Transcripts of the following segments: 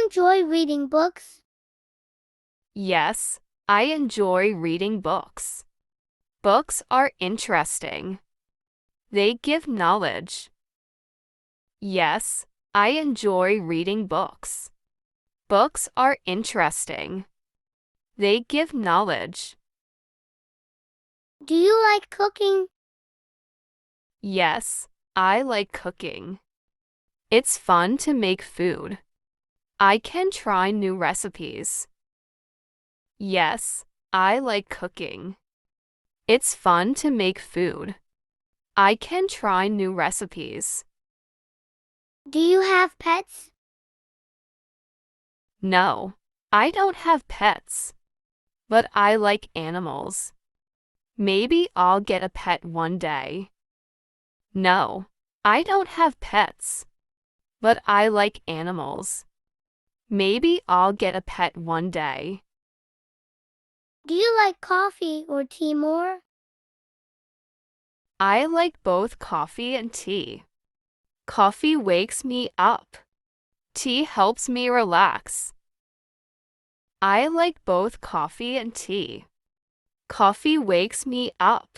enjoy reading books? Yes, I enjoy reading books. Books are interesting. They give knowledge. Yes, I enjoy reading books. Books are interesting. They give knowledge. Do you like cooking? Yes, I like cooking. It's fun to make food. I can try new recipes. Yes, I like cooking. It's fun to make food. I can try new recipes. Do you have pets? No, I don't have pets, but I like animals. Maybe I'll get a pet one day. No, I don't have pets, but I like animals. Maybe I'll get a pet one day. Do you like coffee or tea more? I like both coffee and tea. Coffee wakes me up. Tea helps me relax. I like both coffee and tea. Coffee wakes me up.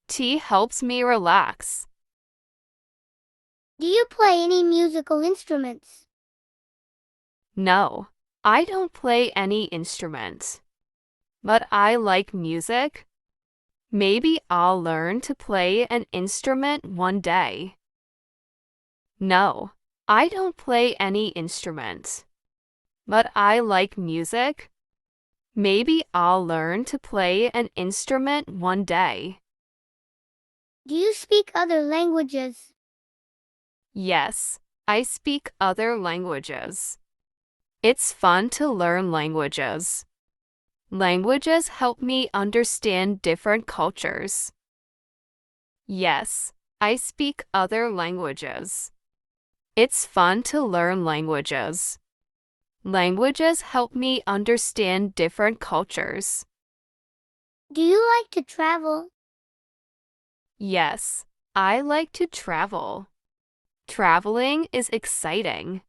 Tea helps me relax. Do you play any musical instruments? No, I don't play any instruments, but I like music. Maybe I'll learn to play an instrument one day. No, I don't play any instruments, but I like music. Maybe I'll learn to play an instrument one day. Do you speak other languages? Yes, I speak other languages. It's fun to learn languages. Languages help me understand different cultures. Yes, I speak other languages. It's fun to learn languages. Languages help me understand different cultures. Do you like to travel? Yes, I like to travel. Traveling is exciting.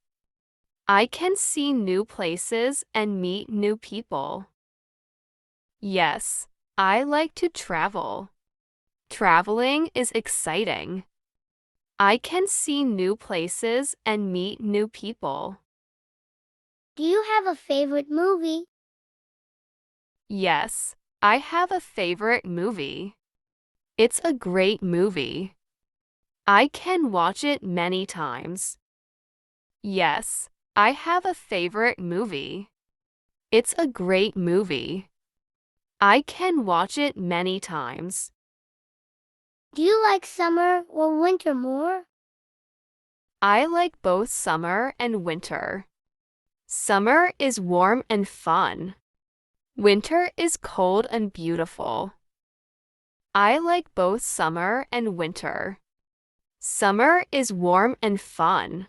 I can see new places and meet new people. Yes, I like to travel. Traveling is exciting. I can see new places and meet new people. Do you have a favorite movie? Yes, I have a favorite movie. It's a great movie. I can watch it many times. Yes, I have a favorite movie. It's a great movie. I can watch it many times. Do you like summer or winter more? I like both summer and winter. Summer is warm and fun. Winter is cold and beautiful. I like both summer and winter. Summer is warm and fun.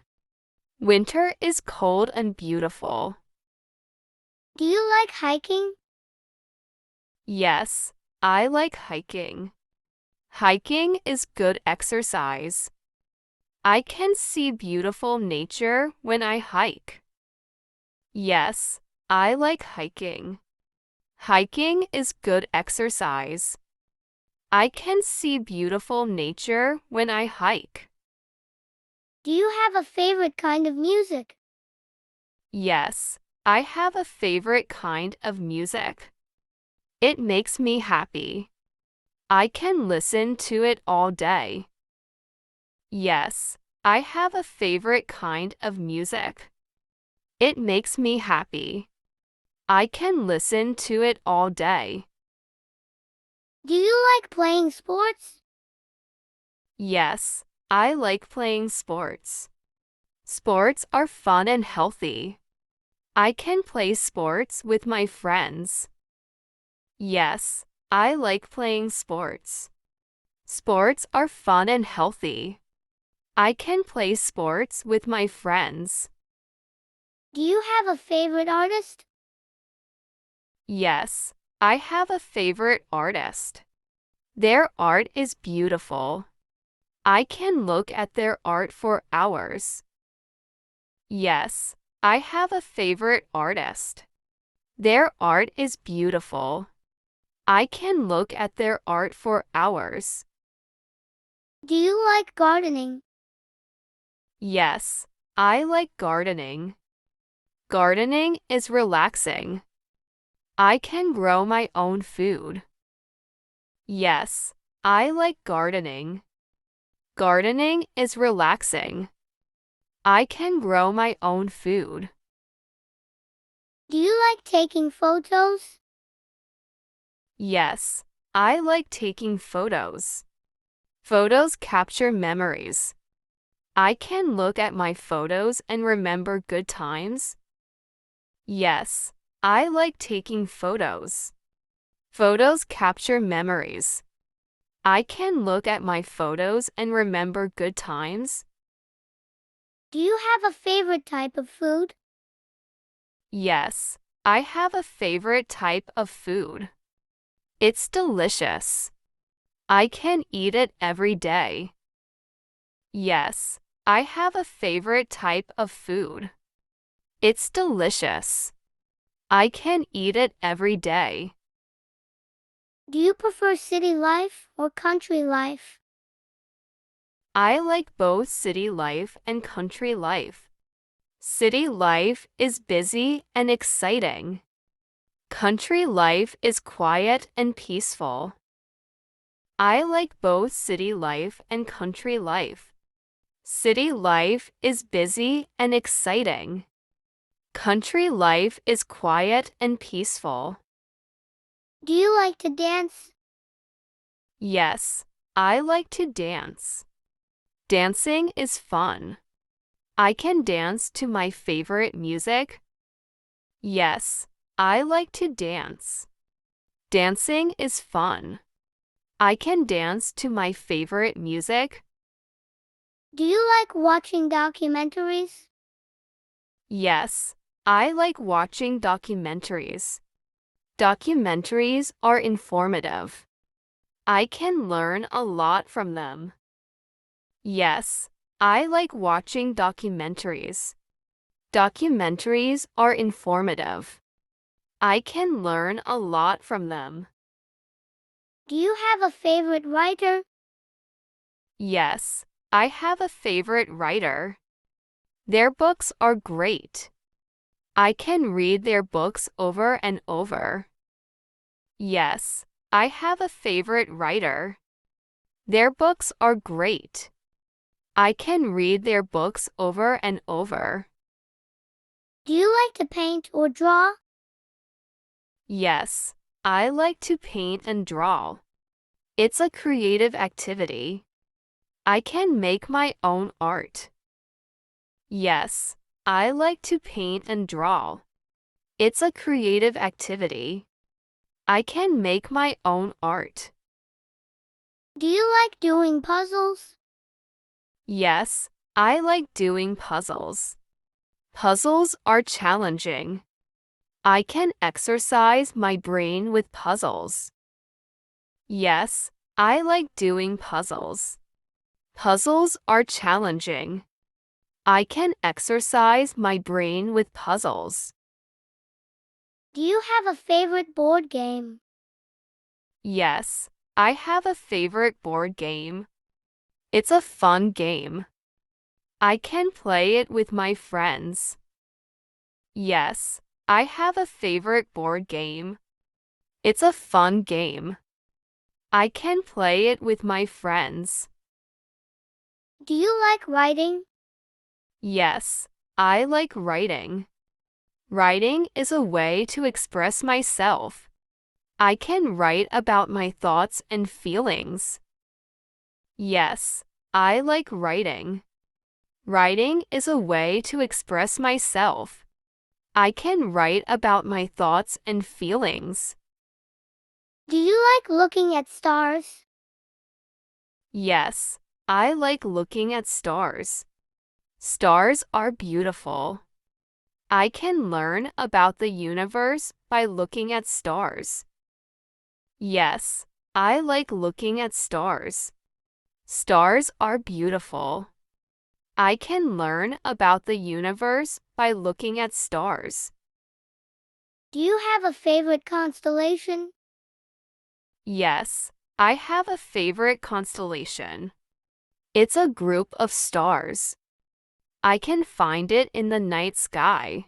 Winter is cold and beautiful. Do you like hiking? Yes, I like hiking. Hiking is good exercise. I can see beautiful nature when I hike. Yes, I like hiking. Hiking is good exercise. I can see beautiful nature when I hike. Do you have a favorite kind of music? Yes, I have a favorite kind of music. It makes me happy. I can listen to it all day. Yes, I have a favorite kind of music. It makes me happy. I can listen to it all day. Do you like playing sports? Yes, I like playing sports. Sports are fun and healthy. I can play sports with my friends. Yes, I like playing sports. Sports are fun and healthy. I can play sports with my friends. Do you have a favorite artist? Yes, I have a favorite artist. Their art is beautiful. I can look at their art for hours. Yes, I have a favorite artist. Their art is beautiful. I can look at their art for hours. Do you like gardening? Yes, I like gardening. Gardening is relaxing. I can grow my own food. Yes, I like gardening. Gardening is relaxing. I can grow my own food. Do you like taking photos? Yes, I like taking photos. Photos capture memories. I can look at my photos and remember good times. Yes, I like taking photos. Photos capture memories. I can look at my photos and remember good times. Do you have a favorite type of food? Yes, I have a favorite type of food. It's delicious. I can eat it every day. Yes, I have a favorite type of food. It's delicious. I can eat it every day. Do you prefer city life or country life? I like both city life and country life. City life is busy and exciting. Country life is quiet and peaceful. I like both city life and country life. City life is busy and exciting. Country life is quiet and peaceful. Do you like to dance? Yes, I like to dance. Dancing is fun. I can dance to my favorite music. Yes, I like to dance. Dancing is fun. I can dance to my favorite music. Do you like watching documentaries? Yes, I like watching documentaries. Documentaries are informative. I can learn a lot from them. Yes, I like watching documentaries. Documentaries are informative. I can learn a lot from them. Do you have a favorite writer? Yes, I have a favorite writer. Their books are great. I can read their books over and over. Yes, I have a favorite writer. Their books are great. I can read their books over and over. Do you like to paint or draw? Yes, I like to paint and draw. It's a creative activity. I can make my own art. Yes, I like to paint and draw. It's a creative activity. I can make my own art. Do you like doing puzzles? Yes, I like doing puzzles. Puzzles are challenging. I can exercise my brain with puzzles. Yes, I like doing puzzles. Puzzles are challenging. I can exercise my brain with puzzles. Do you have a favorite board game? Yes, I have a favorite board game. It's a fun game. I can play it with my friends. Yes, I have a favorite board game. It's a fun game. I can play it with my friends. Do you like writing? Yes, I like writing. Writing is a way to express myself. I can write about my thoughts and feelings. Yes, I like writing. Writing is a way to express myself. I can write about my thoughts and feelings. Do you like looking at stars? Yes, I like looking at stars. Stars are beautiful. I can learn about the universe by looking at stars. Yes, I like looking at stars. Stars are beautiful. I can learn about the universe by looking at stars. Do you have a favorite constellation? Yes, I have a favorite constellation. It's a group of stars. I can find it in the night sky.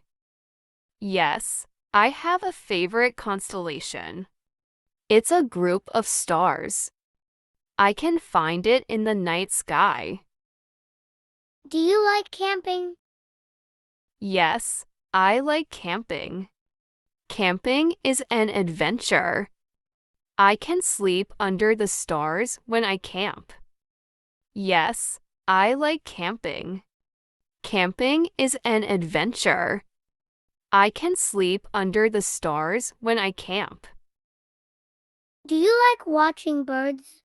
Yes, I have a favorite constellation. It's a group of stars. I can find it in the night sky. Do you like camping? Yes, I like camping. Camping is an adventure. I can sleep under the stars when I camp. Yes, I like camping. Camping is an adventure. I can sleep under the stars when I camp. Do you like watching birds?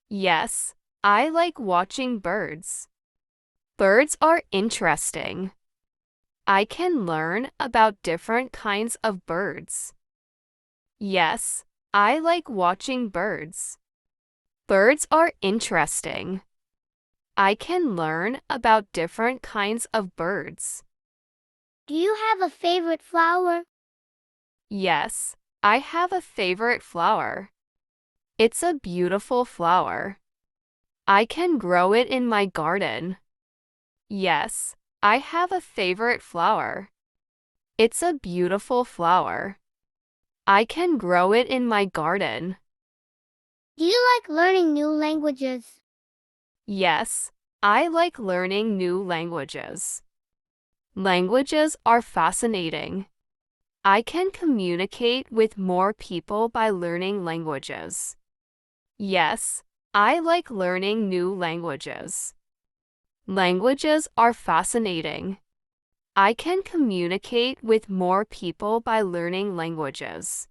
Yes, I like watching birds. Birds are interesting. I can learn about different kinds of birds. Yes, I like watching birds. Birds are interesting. I can learn about different kinds of birds. Do you have a favorite flower? Yes, I have a favorite flower. It's a beautiful flower. I can grow it in my garden. Yes, I have a favorite flower. It's a beautiful flower. I can grow it in my garden. Do you like learning new languages? Yes, I like learning new languages. Languages are fascinating. I can communicate with more people by learning languages. Yes, I like learning new languages. Languages are fascinating. I can communicate with more people by learning languages.